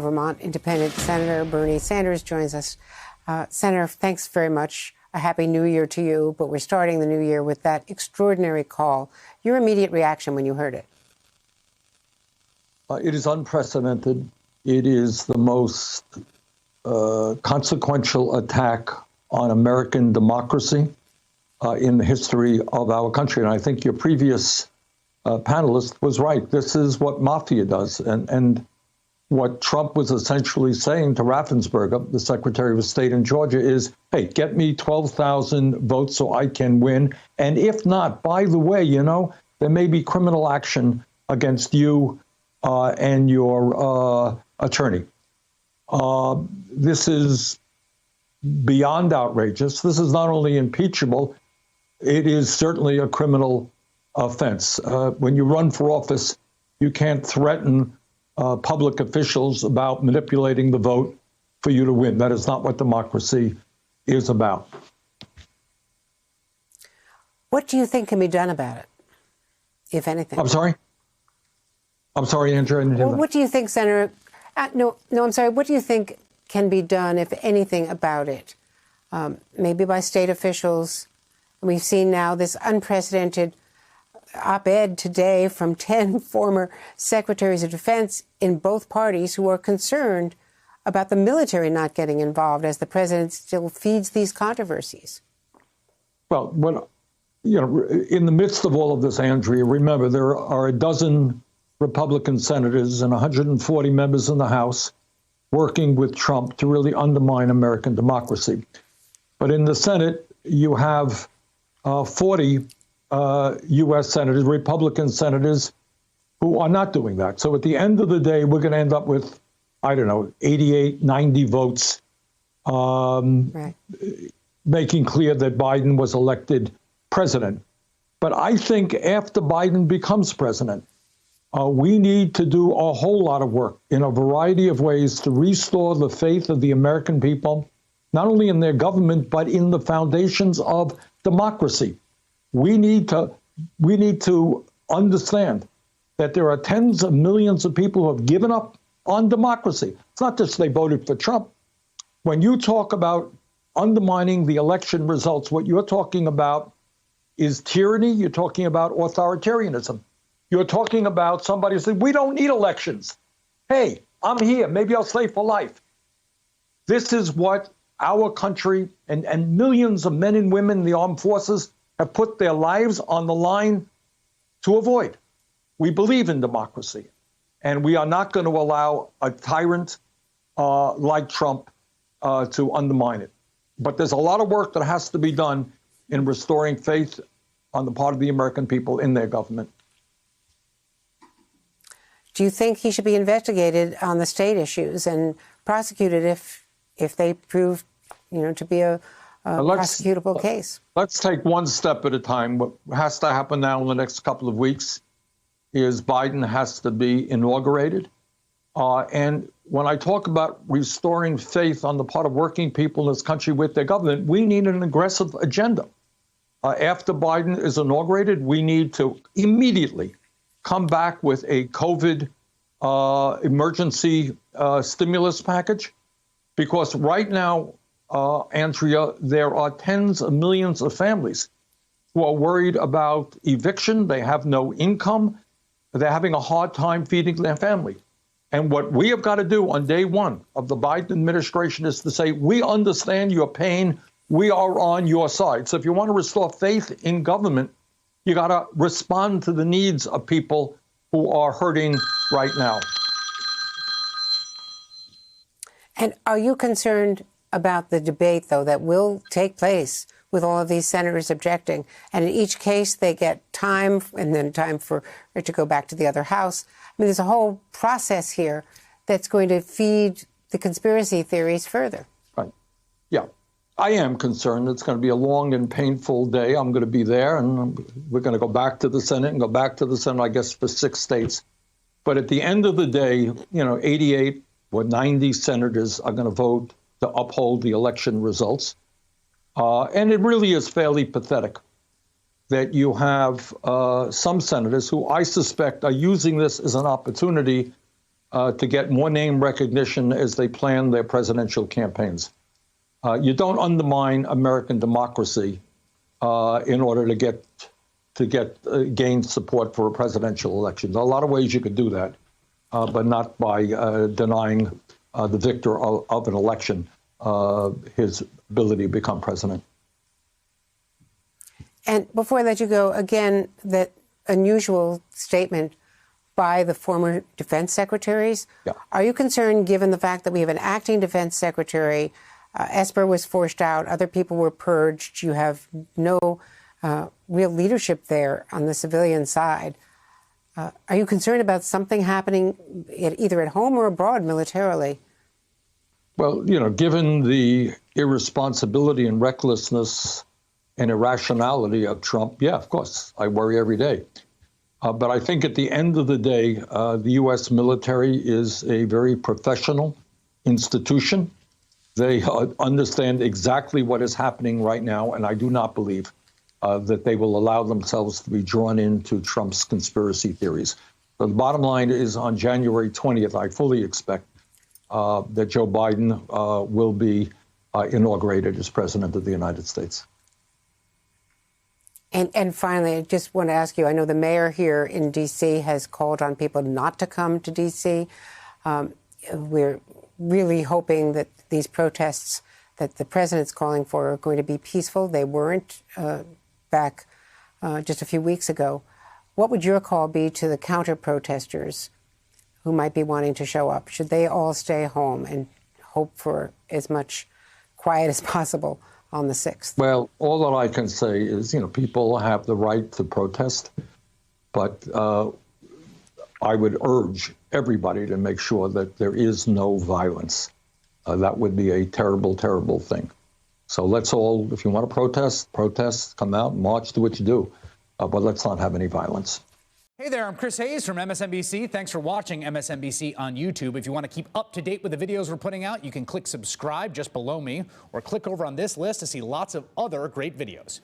Vermont Independent Senator Bernie Sanders joins us. Senator, thanks very much. A happy new year to you, but we're starting the new year with that extraordinary call. Your immediate reaction when you heard it? It is unprecedented. It is the most consequential attack on American democracy in the history of our country. And I think your previous panelist was right. This is what mafia does. And what Trump was essentially saying to Raffensperger, the Secretary of State in Georgia, is, hey, get me 12,000 votes so I can win. And if not, by the way, there may be criminal action against you and your attorney. This is beyond outrageous. This is not only impeachable, it is certainly a criminal offense. When you run for office, you can't threaten public officials about manipulating the vote for you to win. That is not what democracy is about. What do you think can be done about it, if anything? I'm sorry, Andrew. Well, what do you think, Senator? No, I'm sorry. What do you think can be done, if anything, about it? Maybe by state officials. We've seen now this unprecedented op-ed today from 10 former secretaries of defense in both parties who are concerned about the military not getting involved as the president still feeds these controversies. Well, in the midst of all of this, Andrea, remember there are a dozen Republican senators and 140 members in the House working with Trump to really undermine American democracy. But in the Senate, you have 40 U.S. senators, Republican senators, who are not doing that. So at the end of the day, we're going to end up with, 88, 90 votes, right, making clear that Biden was elected president. But I think after Biden becomes president, we need to do a whole lot of work in a variety of ways to restore the faith of the American people, not only in their government, but in the foundations of democracy. We need to understand that there are tens of millions of people who have given up on democracy. It's not just they voted for Trump. When you talk about undermining the election results, what you're talking about is tyranny. You're talking about authoritarianism. You're talking about somebody who said, we don't need elections. Hey, I'm here. Maybe I'll stay for life. This is what our country and millions of men and women in the armed forces have put their lives on the line to avoid. We believe in democracy, and we are not going to allow a tyrant like Trump to undermine it. But there's a lot of work that has to be done in restoring faith on the part of the American people in their government. Do you think he should be investigated on the state issues and prosecuted if they prove, to be a prosecutable case? Let's take one step at a time. What has to happen now in the next couple of weeks is Biden has to be inaugurated. And when I talk about restoring faith on the part of working people in this country with their government, we need an aggressive agenda. After Biden is inaugurated, we need to immediately come back with a COVID emergency stimulus package, because right now, Andrea, there are tens of millions of families who are worried about eviction. They have no income. They're having a hard time feeding their family. And what we have got to do on day one of the Biden administration is to say, we understand your pain. We are on your side. So if you want to restore faith in government, you got to respond to the needs of people who are hurting right now. And are you concerned about the debate, though, that will take place with all of these senators objecting? And in each case, they get time and then time for it to go back to the other house. I mean, there's a whole process here that's going to feed the conspiracy theories further. Right. Yeah. I am concerned. It's going to be a long and painful day. I'm going to be there, and we're going to go back to the Senate and go back to the Senate, I guess, for 6 states. But at the end of the day, 88 or 90 senators are going to vote to uphold the election results. And it really is fairly pathetic that you have some senators who I suspect are using this as an opportunity to get more name recognition as they plan their presidential campaigns. You don't undermine American democracy in order to gain support for a presidential election. There are a lot of ways you could do that, but not by denying the victor of an election his ability to become president. And before I let you go, again, that unusual statement by the former defense secretaries. Yeah. Are you concerned, given the fact that we have an acting defense secretary, Esper was forced out, other people were purged, you have no real leadership there on the civilian side? Are you concerned about something happening either at home or abroad militarily? Well, given the irresponsibility and recklessness and irrationality of Trump, yeah, of course, I worry every day. But I think at the end of the day, the U.S. military is a very professional institution. They understand exactly what is happening right now, and I do not believe that they will allow themselves to be drawn into Trump's conspiracy theories. So the bottom line is on January 20th, I fully expect that Joe Biden will be inaugurated as president of the United States. And finally, I just want to ask you, I know the mayor here in D.C. has called on people not to come to D.C. We're really hoping that these protests that the president's calling for are going to be peaceful. They weren't back just a few weeks ago. What would your call be to the counter-protesters who might be wanting to show up? Should they all stay home and hope for as much quiet as possible on the 6th? Well, all that I can say is, people have the right to protest, but I would urge everybody to make sure that there is no violence. That would be a terrible, terrible thing. So let's all, if you want to protest, come out, march, do what you do, but let's not have any violence. Hey there, I'm Chris Hayes from MSNBC. Thanks for watching MSNBC on YouTube. If you want to keep up to date with the videos we're putting out, you can click subscribe just below me or click over on this list to see lots of other great videos.